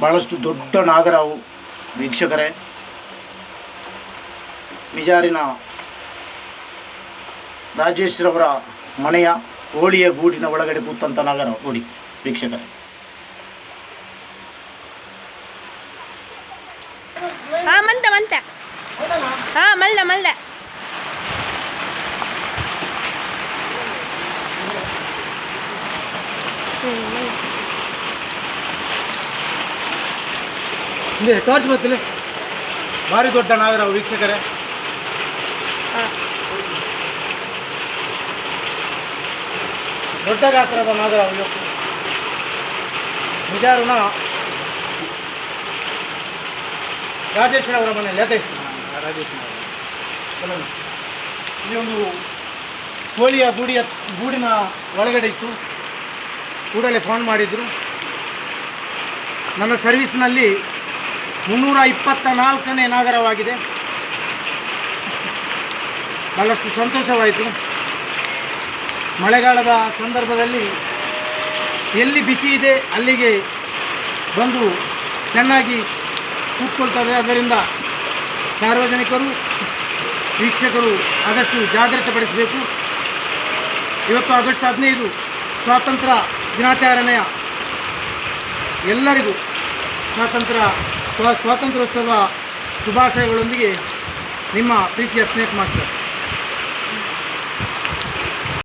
ಭಾಳಷ್ಟು ದೊಡ್ಡ ನಾಗರವು ವೀಕ್ಷಕರೇ. ಮಿಜಾರಿನ ರಾಜೇಶ್ರವರ ಮನೆಯ ಕೋಳಿಯ ಗೂಡಿನ ಒಳಗಡೆ ಕೂತಂಥ ನಾಗರ ನೋಡಿ ವೀಕ್ಷಕರೇ. ಮಲ್ದ ಟಾರ್ಚ್ ಬರ್ತಿಲ್ಲ. ಭಾರಿ ದೊಡ್ಡ ನಾಗರ ವೀಕ್ಷಕರೇ. ದೊಡ್ಡ ಗಾತ್ರದ ನಾಗರ ಮಿಜಾರಿನ ರಾಜೇಶ್ವರ ಅವರ ಮನೆಯಲ್ಲಿ ಅದೇ ಇಲ್ಲಿ ಒಂದು ಕೋಳಿಯ ಗೂಡಿನ ಒಳಗಡೆ ಇತ್ತು. ಕೂಡಲೇ ಫೋನ್ ಮಾಡಿದರು. ನನ್ನ ಸರ್ವಿಸ್ನಲ್ಲಿ 324ನೇ ನಾಗರವಾಗಿದೆ. ಭಾಳಷ್ಟು ಸಂತೋಷವಾಯಿತು. ಮಳೆಗಾಲದ ಸಂದರ್ಭದಲ್ಲಿ ಎಲ್ಲಿ ಬಿಸಿ ಇದೆ ಅಲ್ಲಿಗೆ ಬಂದು ಚೆನ್ನಾಗಿ ಕೂತ್ಕೊಳ್ತದೆ. ಅದರಿಂದ ಸಾರ್ವಜನಿಕರು ವೀಕ್ಷಕರು ಆದಷ್ಟು ಜಾಗ್ರತೆ ಪಡಿಸಬೇಕು. ಇವತ್ತು ಆಗಸ್ಟ್ 15 ಸ್ವಾತಂತ್ರ್ಯ ದಿನಾಚರಣೆಯ ಎಲ್ಲರಿಗೂ ಸ್ವಾತಂತ್ರ್ಯೋತ್ಸವ ಶುಭಾಶಯಗಳೊಂದಿಗೆ ನಿಮ್ಮ ಪ್ರೀತಿಯ ಸ್ನೇಕ್ ಮಾಸ್ಟರ್.